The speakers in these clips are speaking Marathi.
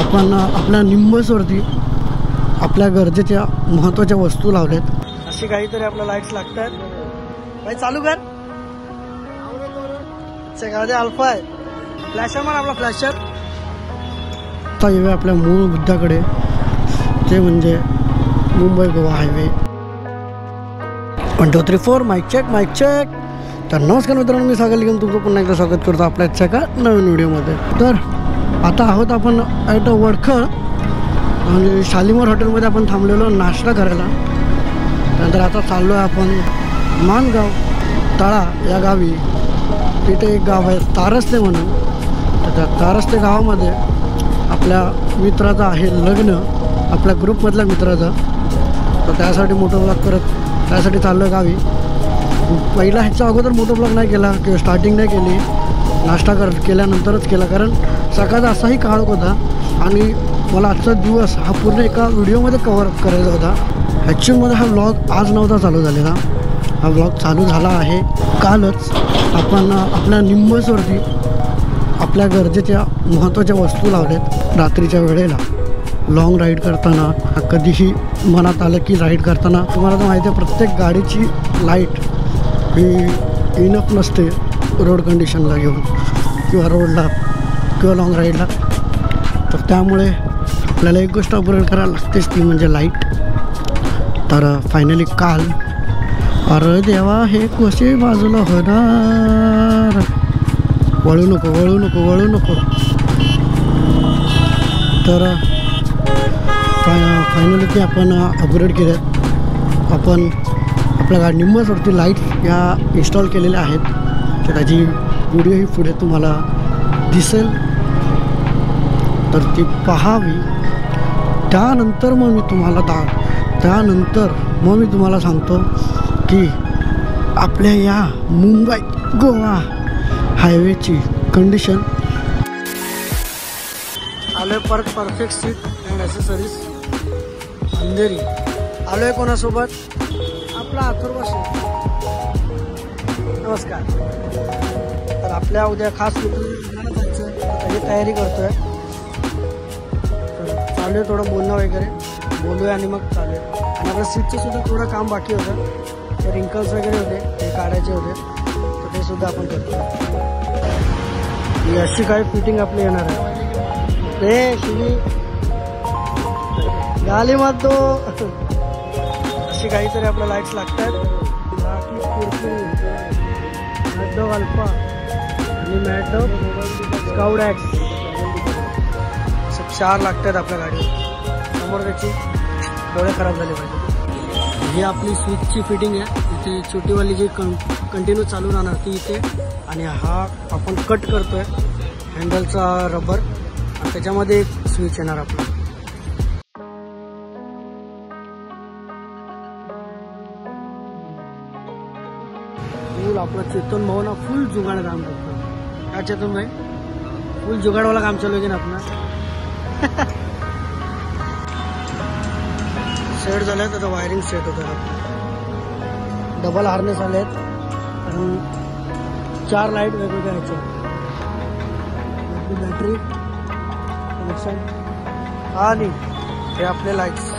आपण आपल्या निंबसवरती आपल्या गरजेच्या महत्त्वाच्या वस्तू लावल्यात। अशी काहीतरी आपल्या लाईट्स लागतात। भाई चालू कर। गाडी अल्फा आहे, फ्लॅशर मार आपला फ्लॅशर। आता येऊया आपल्या मूळ मुद्द्याकडे, ते म्हणजे Mumbai Goa highway. 1 2 3 4 mike check mike check. तर नमस्कार मित्रांनो, मी सागर निगम तुमचं पुन्हा एकदा स्वागत करतो आपल्या आजच्या एका नवीन व्हिडिओमध्ये। तर आता आहोत आपण ॲट वडखळ आणि शालिमार हॉटेलमध्ये आपण थांबलेलो नाश्ता करायला। नंतर आता चाललो आहे आपण मानगाव तळा या गावी। तिथे एक गाव आहे तारस्ते म्हणून। तर त्या तारस्ते गावामध्ये आपल्या मित्राचं आहे लग्न, आपल्या ग्रुपमधल्या मित्राचं। तर त्यासाठी मोठं ब्लॉग करत त्यासाठी चाललो गावी। पहिला ह्याच्या अगोदर मोठं ब्लॉग नाही केला किंवा स्टार्टिंग नाही केली, नाश्ता केल्यानंतरच केला, कारण सकाळचा असाही काळ होता आणि मला आजचा दिवस हा पूर्ण एका व्हिडिओमध्ये कव्हर करायचा होता। ॲक्च्युअलमध्ये हा व्लॉग आज नव्हता चालू झालेला, हा व्लॉग चालू झाला आहे कालच। आपण आपल्या निंबसवरती आपल्या गरजेच्या महत्त्वाच्या वस्तू लावल्यात रात्रीच्या वेळेला लॉंग राईड करताना। कधीही मनात आलं की राईड करताना तुम्हाला तर माहिती आहे प्रत्येक गाडीची लाईट ही इनफ नसते रोड कंडिशनला घेऊन किंवा रोडला किंवा लॉंग राईडला। तर त्यामुळे आपल्याला एक गोष्ट अपग्रेड करायला लागतेच, ती म्हणजे लाईट। तर फायनली काल, अरे देवा हे कसे बाजूला होणार, वळू नको वळू नको वळू नको। तर फायनली ते आपण अपग्रेड केल्यात। आपण आपल्या निंबसवरती लाईट्स या इन्स्टॉल केलेल्या आहेत, तर त्याची व्हिडिओही पुढे तुम्हाला दिसेल, तर ती पहावी। त्यानंतर मग मी तुम्हाला सांगतो की आपल्या या मुंबई गोवा हायवेची कंडिशन। आलोय परत perfect seat and accessories Andheri. आलोय कोणासोबत? आपला अथर्व शेठ। नमस्कार। तर आपल्या उद्या खास कुठून जायचं त्याची तयारी करतोय। तर चालू आहे थोडं बोलणं वगैरे, बोलूया आणि मग चालू आहे। आणि आपल्या सीटचं सुद्धा थोडं काम बाकी होतं, ते रिंकल्स वगैरे होते ते काढायचे होते, तर ते सुद्धा आपण करतो। अशी काही फिटिंग आपली येणार आहे रे शिवी गाली मत दो। अशी काहीतरी आपल्या लाईट्स लागतात। मॅकडॉग अल्फा आणि मॅकडॉग स्काउट एक्स असं 4 लागतात आपल्या गाडीवर। समोर त्याची डोळे खराब झाले पाहिजे। ही आपली स्विचची फिटिंग आहे, इथे छोटीवाली जी कंटिन्यू चालू राहणार ती इथे, आणि हा आपण कट करतोय हँडलचा रबर, आणि त्याच्यामध्ये एक स्विच येणार आपला। फुल आपला चेतन भाऊ ना फुल जुगाड काम करतो। काय चेतन भाई, फुल जुगाडवाला काम चालू आहे ना आपला। सेट झाल्यात, आता वायरिंग सेट होतं। डबल हार्नेस आले आहेत आणि 4 लाईट वेगवेगळ्या ह्याच्या, बॅटरी कनेक्शन आणि हे आपले लाईट्स।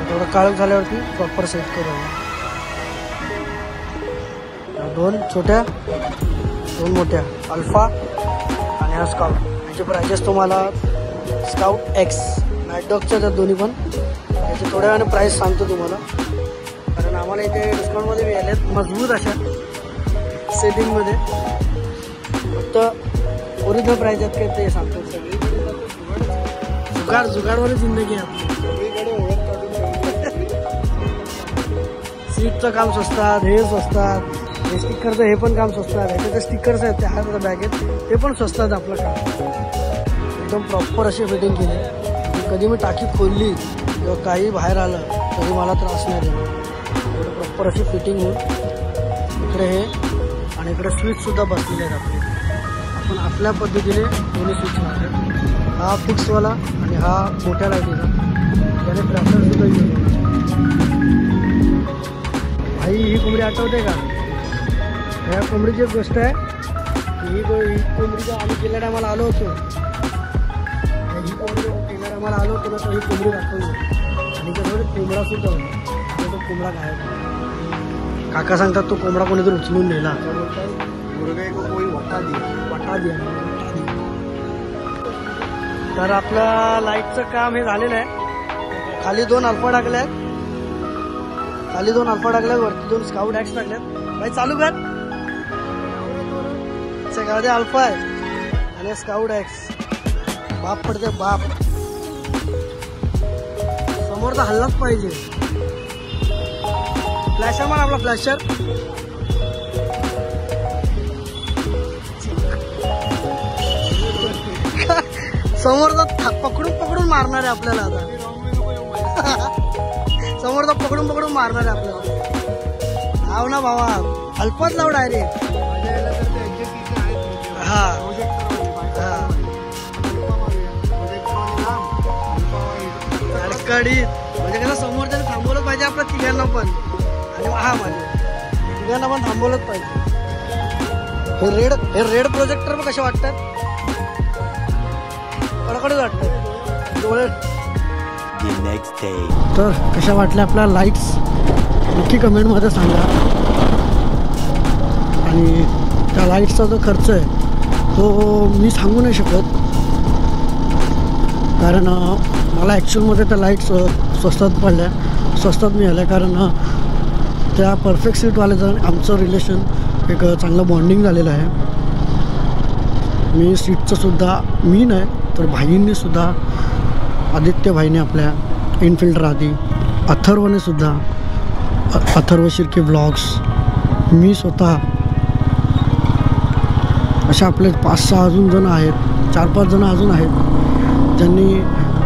थोडं काळोख झाल्यावरती प्रॉपर सेट करू। 2 छोट्या 2 मोठ्या अल्फा आणि हा स्काउट। याचे प्राइजेस तुम्हाला स्काउट एक्स मॅकडॉगच्या त्या दोन्ही पण याचे थोड्या वेळाने प्राईस सांगतो तुम्हाला, कारण आम्हाला इथे डिस्काउंटमध्ये मिळालेत मजबूत अशा सेटिंगमध्ये। फक्त ओरिजिनल प्राईज आहेत काय ते सांगतो। जुगाडवाली जिंदगी आहे आपली। सीटचं काम स्वस्तात, हे स्वस्तात, हे स्टिकरचं हे पण काम स्वस्तात, ह्याचे ते स्टिकर्स आहेत ते आहेत बॅगेत ते पण स्वस्तात। आपलं काम एकदम प्रॉपर अशी फिटिंग केली, कधी मी टाकी खोलली किंवा काही बाहेर आलं तरी मला त्रास नाही देणार। प्रॉपर अशी फिटिंग होऊन इकडे हे आणि इकडे स्विचसुद्धा बसलेले आहेत आपले। आपण आपल्या पद्धतीने दोन्ही स्विच लावले, हा फिक्सवाला आणि हा मोठ्या लाईटीचा, त्याने फ्लॅशरसुद्धा येतो। भाई ही कोंबडी आठवते का? ह्या कोंबडीची एक गोष्ट आहे की ही कोंबडी आम्ही गेल्या टायमाला आलो होतो, ही कोंबडी गेल्या टायमाला आलो होतो ना, तर ही कोंबडी दाखवली आणि त्याच्यामध्ये कोंबडा सुद्धा होता. तो कोंबडा काय काका सांगतात तो कोंबडा कोणीतरी उचलून नेला. वटा दिया. तर आपलं लाईटचं काम हे झालेलं आहे. खाली 2 अल्फा टाकल्यात, वरती 2 स्काउट ॲक्स टाकल्यात. भाई चालू कर. सगळ्यामध्ये अल्फा आहे आणि स्काउट ॲक्स. बाप पडते बाप. समोरचा हल्लाच पाहिजे. फ्लॅशर मार आपला फ्लॅशर. समोरचा पकडून मारणार आहे आपल्याला आता. समोरचा पकडून मारणार आहे आपल्याला. हाव ना भावा, अल्फाच लाव डायरेक्ट. हा अडकडीत म्हणजे कसं समोरच्याने थांबवलं पाहिजे आपल्या तिघांना पण, आणि हा माझ्या तिघांना पण थांबवलंच पाहिजे. हे रेड प्रोजेक्टर पण कसे वाटतात, कडकडच वाटतात डोळे. तर कशा वाटल्या आपल्या लाईट्स नक्की कमेंटमध्ये सांगा. आणि त्या लाईट्सचा जो खर्च आहे तो मी सांगू नाही शकत, कारण मला ॲक्च्युअलमध्ये त्या लाईट्स स्वस्तात मिळाल्या. कारण त्या परफेक्ट सीटवाल्याचं आमचं रिलेशन एक चांगलं बॉन्डिंग झालेलं आहे. मी सीटचं सुद्धा मी नाही तर भाईंनीसुद्धा, आदित्य भाईने आपल्या इनफिल्डर आधी, अथर्वने सुद्धा, अथर्व शिर्के ब्लॉग्स, मी स्वतः, अशा आपले 5-6 अजून जण आहेत, 4-5 जण अजून आहेत ज्यांनी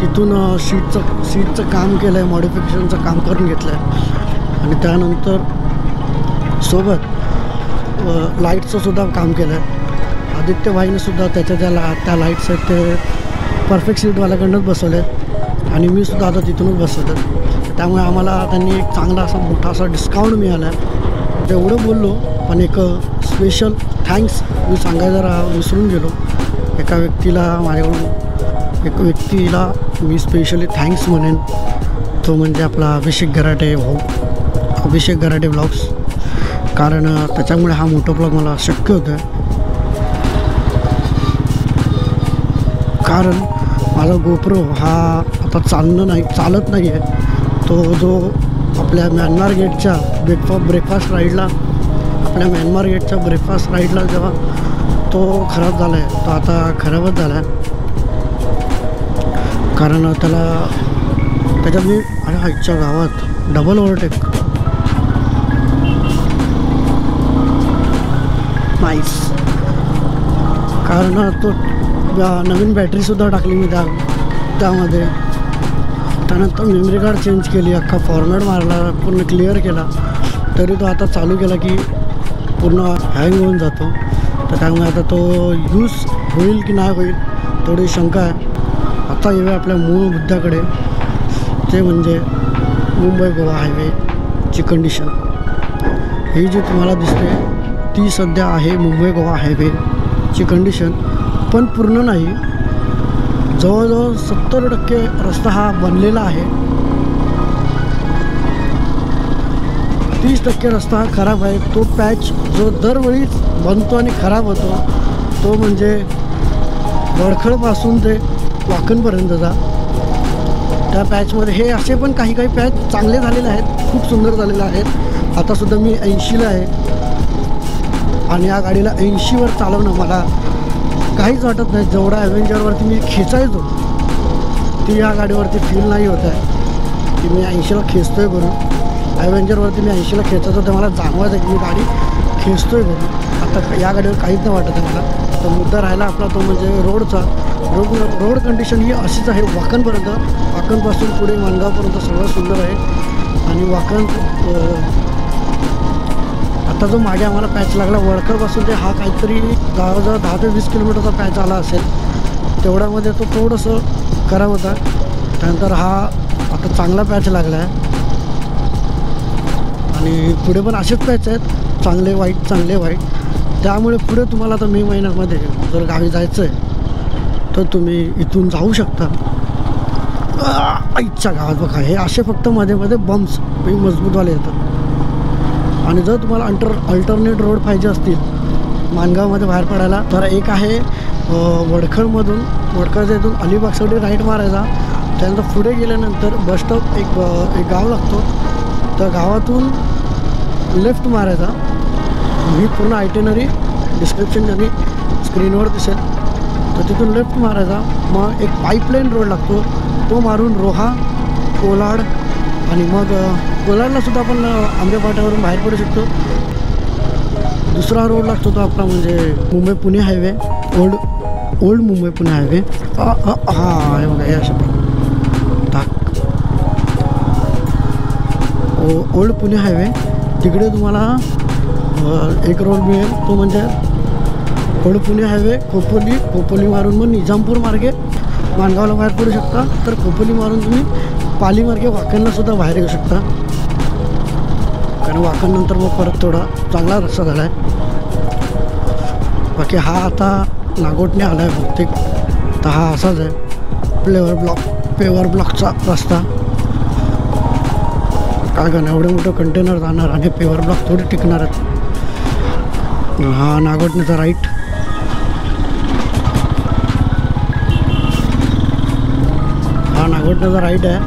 तिथून सीटचं काम केलं आहे, मॉडिफिकेशनचं काम करून घेतलं आहे. आणि त्यानंतर सोबत लाईटचं काम केलं आहे. आदित्य भाईने सुद्धा त्याच्या त्या लाईट्स आहेत ते परफेक्ट सीटवाल्याकडूनच बसवले आहेत आणि मी सुद्धा आता तिथूनच बसवलं. त्यामुळे आम्हाला त्यांनी एक चांगला असा मोठा असा डिस्काउंट मिळाला आहे. तेवढं बोललो, पण एक स्पेशल थँक्स मी सांगायला विसरून गेलो. एका व्यक्तीला मी स्पेशली थँक्स म्हणेन, तो म्हणजे आपला अभिषेक गराटे भाऊ, अभिषेक गराटे ब्लॉग्स. कारण त्याच्यामुळे हा मोठा ब्लॉग मला शक्य होतं. कारण माझा गोप्रो हा आता चालत नाही आहे. तो जो आपल्या म्यानमार गेटच्या ब्रेकफास्ट राईडला जेव्हा तो खराब झाला आहे, तो आता खराबच झाला आहे. कारण त्याच्यात मी आईच्या गावात डबल ओव्हरटेक नाईस. कारण तो नवीन बॅटरीसुद्धा टाकली मी त्यामध्ये. त्यानंतर मेमरी कार्ड चेंज केली, अख्खा फॉर्मॅट मारला, पूर्ण क्लिअर केला, तरी तो आता चालू केला की पूर्ण हँग होऊन जातो. तर त्यामुळे आता तो यूज होईल की नाही होईल थोडी शंका आहे. आता येऊया आपल्या मूळ मुद्द्याकडे, ते म्हणजे मुंबई गोवा हायवेची कंडिशन. ही जी तुम्हाला दिसते ती सध्या आहे मुंबई गोवा हायवेची कंडिशन, पण पूर्ण नाही. जवळजवळ 70% रस्ता हा बनलेला आहे. 30% रस्ता हा खराब आहे. तो पॅच जो दरवेळी बनतो आणि खराब होतो तो म्हणजे वडखळपासून ते वाकणपर्यंतचा. त्या पॅचमध्ये हे असे पण काही पॅच चांगले झालेले आहेत, खूप सुंदर झालेले आहेत. आतासुद्धा मी 80ला आहे आणि या गाडीला 80वर चालवणं मला काहीच वाटत नाही. जेवढा ॲव्हेंजरवरती मी खेचायचो ती या गाडीवरती फील नाही होत आहे की मी 80ला खेचतो आहे करून. ॲव्हेंजरवरती मी 80ला खेचायचो तर मला जाणवायचं की मी गाडी खेचतो आहे करून. आता या गाडीवर काहीच नाही वाटत आहे मला. तर मुद्दा राहिला आपला तो म्हणजे रोडचा. रोड कंडिशन ही अशीच आहे वाकणपासून पुढे माणगावपर्यंत सगळं सुंदर आहे. आणि आता जो मागे आम्हाला पॅच लागला वडखरपासून ते हा काहीतरी जवळजवळ 10 ते 20 किलोमीटरचा पॅच आला असेल. तेवढ्यामध्ये तो थोडंसं खराब होता. त्यानंतर हा आता चांगला पॅच लागला आहे आणि पुढे पण असेच पॅच आहेत, चांगले वाईट. त्यामुळे पुढे तुम्हाला आता मे महिन्यामध्ये जर गावी जायचं आहे तर तुम्ही इथून जाऊ शकता. आईच्या गावात बघा हे असे फक्त मध्ये मध्ये बम्प्स मजबूतवाले येतात. आणि जर तुम्हाला अल्टरनेट रोड पाहिजे असतील माणगावमध्ये बाहेर पडायला तर एक आहे वडखळमधून, वडखळच्या इथून अलिबागसाठी राईट मारायचा. त्यानंतर पुढे गेल्यानंतर बसस्टॉप एक गाव लागतो, त्या गावातून लेफ्ट मारायचा. ही पूर्ण आयटेनरी डिस्क्रिप्शन त्यांनी स्क्रीनवर दिसेल. तर तिथून लेफ्ट मारायचा. मग एक पाईपलाईन रोड लागतो, तो मारून रोहा, कोलाड आणि मग कोलाडलासुद्धा आपण आंबेपाट्यावरून बाहेर पडू शकतो. दुसरा रोड लागतो तो आपला म्हणजे Mumbai Pune highway, old Mumbai Pune highway. हां हे बघा हे अशा ओल्ड पुणे हायवे. तिकडे तुम्हाला एक रोड मिळेल, तो म्हणजे ओल्ड पुणे हायवे खोपोली मारून मग निजामपूर मार्गे माणगावला बाहेर पडू शकता. तर खोपोली मारून तुम्ही पाली मार्गे वाकणलासुद्धा बाहेर येऊ शकता, कारण वाकणनंतर मग परत थोडा चांगला रस्ता झाला आहे. बाकी हा आता नागोटने आला आहे बहुतेक, तर हा असाच आहे पेवर ब्लॉकचा रस्ता. काय करणार, एवढे मोठं कंटेनर जाणार आणि पेवर ब्लॉक थोडे टिकणार आहेत. हा नागोटनेचा राईट. हा नागोटनेचा राईट आहे.